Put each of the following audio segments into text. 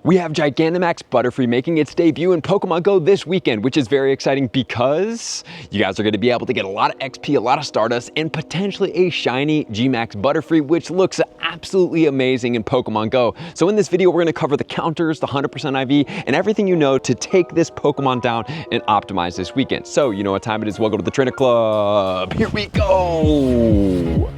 We have Gigantamax Butterfree making its debut in Pokemon Go this weekend, which is very exciting because you guys are going to be able to get a lot of XP, a lot of Stardust, and potentially a shiny GMAX Butterfree, which looks absolutely amazing in Pokemon Go. So in this video, we're going to cover the counters, the 100% IV, and everything you know to take this Pokemon down and optimize this weekend. So you know what time it is. Welcome to the Trainer Club. Here we go.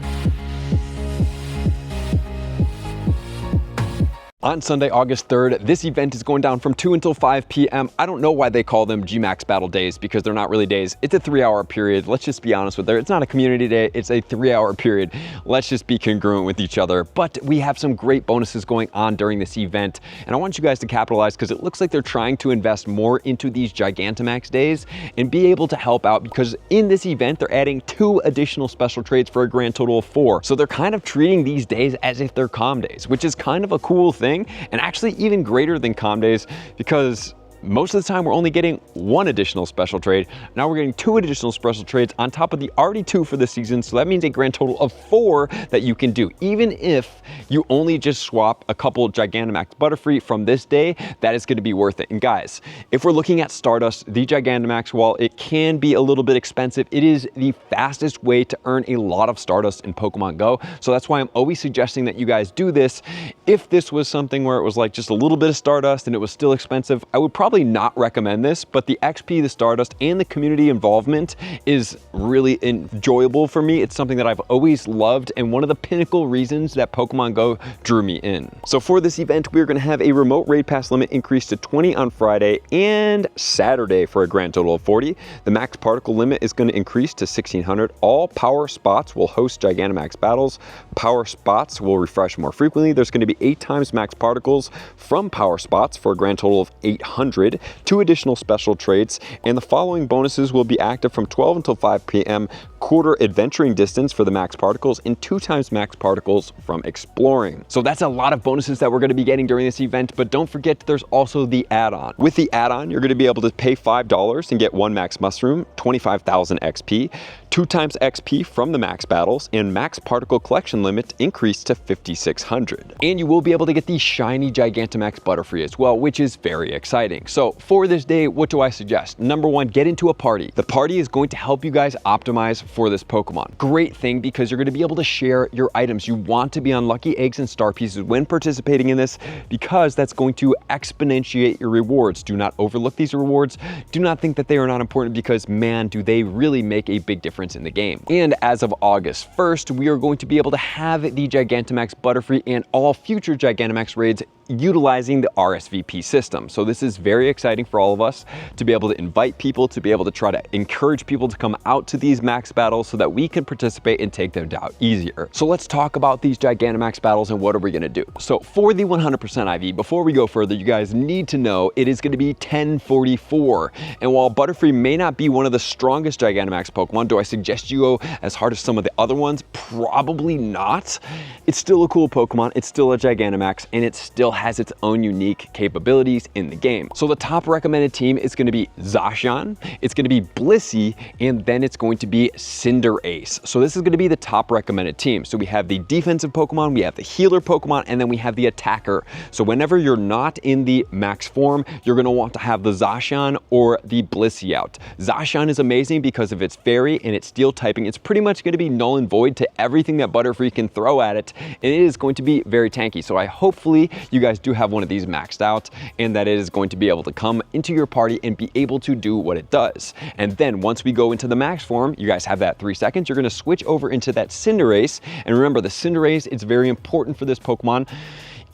On Sunday, August 3rd, this event is going down from 2 until 5 p.m. I don't know why they call them GMAX battle days because they're not really days. It's a 3-hour period. Let's just be honest with it. It's not a community day. It's a 3-hour period. Let's just be congruent with each other. But we have some great bonuses going on during this event. And I want you guys to capitalize because it looks like they're trying to invest more into these Gigantamax days and be able to help out because in this event, they're adding 2 additional special trades for a grand total of 4. So they're kind of treating these days as if they're calm days, which is kind of a cool thing. And actually even greater than calm days because most of the time we're only getting 1 additional special trade. Now we're getting 2 additional special trades on top of the already 2 for the season. So that means a grand total of 4 that you can do. Even if you only just swap a couple Gigantamax Butterfree from this day, that is going to be worth it. And guys, if we're looking at Stardust, the Gigantamax, while it can be a little bit expensive, it is the fastest way to earn a lot of Stardust in Pokemon Go. So that's why I'm always suggesting that you guys do this. If this was something where it was like just a little bit of Stardust and it was still expensive, I would probably not recommend this, but the XP, the Stardust, and the community involvement is really enjoyable for me. It's something that I've always loved and one of the pinnacle reasons that Pokemon Go drew me in. So for this event, we're going to have a remote raid pass limit increase to 20 on Friday and Saturday for a grand total of 40. The max particle limit is going to increase to 1600. All power spots will host Gigantamax battles. Power spots will refresh more frequently. There's going to be 8 times max particles from power spots for a grand total of 800. 2 additional special traits, and the following bonuses will be active from 12 until 5 p.m. Quarter adventuring distance for the max particles and 2 times max particles from exploring. So that's a lot of bonuses that we're going to be getting during this event, but don't forget there's also the add-on. With the add-on, you're going to be able to pay $5 and get 1 max mushroom, 25,000 XP, 2 times XP from the max battles, and max particle collection limit increased to 5,600. And you will be able to get the shiny Gigantamax Butterfree as well, which is very exciting. So for this day, what do I suggest? Number 1, get into a party. The party is going to help you guys optimize for this Pokemon. Great thing because you're going to be able to share your items. You want to be on lucky eggs and star pieces when participating in this because that's going to exponentiate your rewards. Do not overlook these rewards. Do not think that they are not important because man, do they really make a big difference in the game. And as of August 1st, we are going to be able to have the Gigantamax Butterfree and all future Gigantamax raids utilizing the RSVP system. So this is very exciting for all of us to be able to invite people, to be able to try to encourage people to come out to these max battles so that we can participate and take them down easier. So let's talk about these Gigantamax battles and what are we going to do. So for the 100% IV, before we go further, you guys need to know it is going to be 1044. And while Butterfree may not be one of the strongest Gigantamax Pokemon, do I suggest you go as hard as some of the other ones? Probably not. It's still a cool Pokemon. It's still a Gigantamax and it still has its own unique capabilities in the game. So the top recommended team is going to be Zacian, it's going to be Blissey, and then it's going to be Cinderace. So this is going to be the top recommended team. So we have the defensive Pokemon, we have the healer Pokemon, and then we have the attacker. So whenever you're not in the max form, you're going to want to have the Zacian or the Blissey out. Zacian is amazing because of its fairy and its steel typing. It's pretty much going to be null and void to everything that Butterfree can throw at it, and it is going to be very tanky. So I hopefully you guys do have one of these maxed out and that it is going to be able to come into your party and be able to do what it does. And then once we go into the max form, you guys have that 3 seconds, you're going to switch over into that Cinderace. And remember, the Cinderace, it's very important for this Pokemon.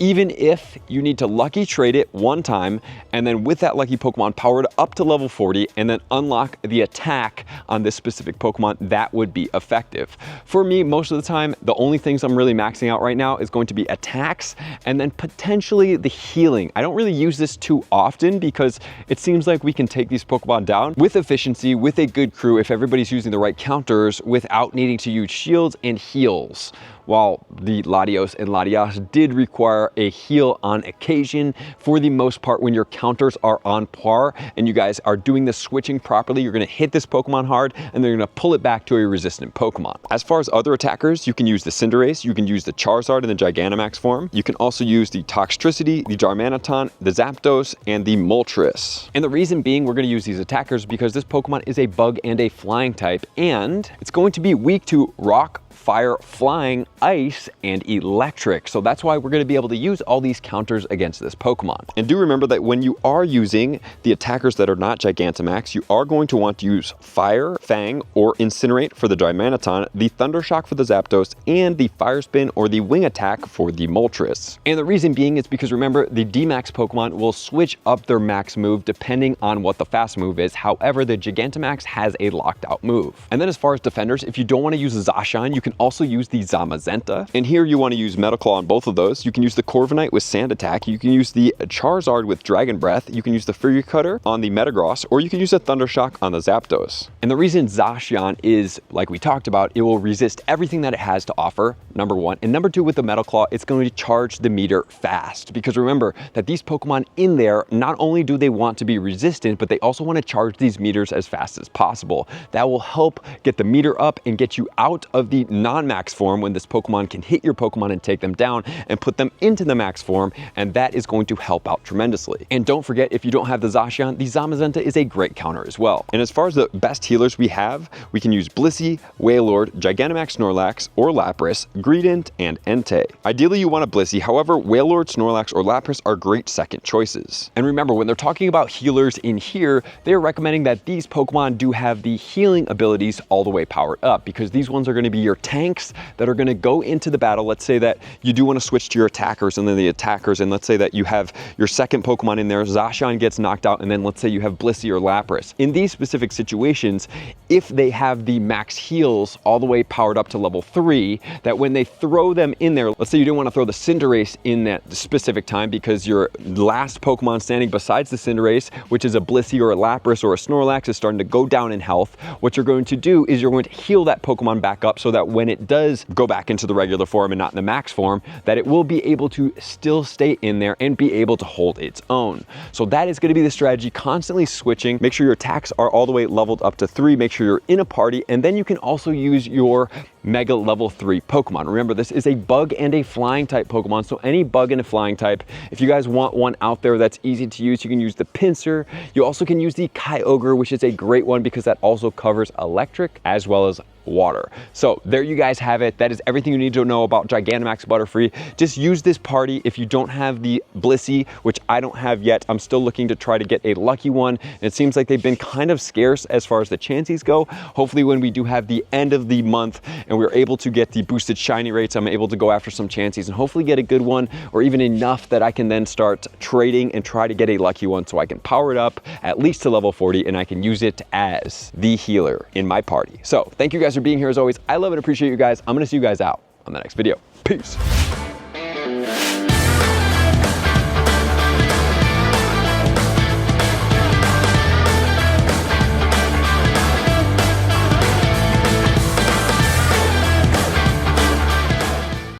Even if you need to lucky trade it 1 time, and then with that lucky Pokemon powered up to level 40, and then unlock the attack on this specific Pokemon, that would be effective. For me, most of the time, the only things I'm really maxing out right now is going to be attacks, and then potentially the healing. I don't really use this too often because it seems like we can take these Pokemon down with efficiency, with a good crew, if everybody's using the right counters, without needing to use shields and heals. while the Latios and Latias did require a heal on occasion. For the most part, when your counters are on par and you guys are doing the switching properly, you're gonna hit this Pokemon hard and they're gonna pull it back to a resistant Pokemon. As far as other attackers, you can use the Cinderace, you can use the Charizard in the Gigantamax form. You can also use the Toxtricity, the Darmanitan, the Zapdos, and the Moltres. And the reason being we're gonna use these attackers because this Pokemon is a bug and a flying type, and it's going to be weak to rock, fire, flying, ice, and electric. So that's why we're going to be able to use all these counters against this Pokemon. And do remember that when you are using the attackers that are not Gigantamax, you are going to want to use Fire, Fang, or Incinerate for the Darmanitan, the Thunder Shock for the Zapdos, and the Fire Spin or the Wing Attack for the Moltres. And the reason being is because remember, the D-Max Pokemon will switch up their max move depending on what the fast move is. However, the Gigantamax has a locked out move. And then as far as defenders, if you don't want to use Zacian, you can also use the Zamazenta. And here you want to use Metal Claw on both of those. You can use the Corviknight with Sand Attack. You can use the Charizard with Dragon Breath. You can use the Fury Cutter on the Metagross, or you can use a Thunder Shock on the Zapdos. And the reason Zacian is, like we talked about, it will resist everything that it has to offer, number one. And number two, with the Metal Claw, it's going to charge the meter fast. Because remember that these Pokemon in there, not only do they want to be resistant, but they also want to charge these meters as fast as possible. That will help get the meter up and get you out of the non-max form when this Pokemon can hit your Pokemon and take them down and put them into the max form, and that is going to help out tremendously. And don't forget, if you don't have the Zacian, the Zamazenta is a great counter as well. And as far as the best healers we have, we can use Blissey, Wailord, Gigantamax Snorlax, or Lapras, Greedent, and Entei. Ideally you want a Blissey, however, Wailord, Snorlax, or Lapras are great second choices. And remember, when they're talking about healers in here, they're recommending that these Pokemon do have the healing abilities all the way powered up, because these ones are going to be your tanks that are going to go into the battle. Let's say that you do want to switch to your attackers and then the attackers, and let's say that you have your second Pokemon in there, Zacian gets knocked out, and then let's say you have Blissey or Lapras. In these specific situations, if they have the max heals all the way powered up to level 3, that when they throw them in there, let's say you didn't want to throw the Cinderace in that specific time because your last Pokemon standing besides the Cinderace, which is a Blissey or a Lapras or a Snorlax, is starting to go down in health, what you're going to do is you're going to heal that Pokemon back up so that when it does go back into the regular form and not in the max form, that it will be able to still stay in there and be able to hold its own. So that is going to be the strategy, constantly switching. Make sure your attacks are all the way leveled up to 3, make sure you're in a party, and then you can also use your Mega level 3 Pokemon. Remember, this is a bug and a flying type Pokemon, so any bug and a flying type, if you guys want one out there that's easy to use, you can use the Pinsir. You also can use the Kyogre, which is a great one because that also covers electric as well as water. So there you guys have it. That is everything you need to know about Gigantamax Butterfree. Just use this party. If you don't have the Blissey, which I don't have yet, I'm still looking to try to get a lucky one. And it seems like they've been kind of scarce as far as the chances go. Hopefully when we do have the end of the month and we're able to get the boosted shiny rates, I'm able to go after some chances and hopefully get a good one, or even enough that I can then start trading and try to get a lucky one so I can power it up at least to level 40 and I can use it as the healer in my party. So thank you guys for being here as always. I love and appreciate you guys. I'm gonna see you guys out on the next video. Peace.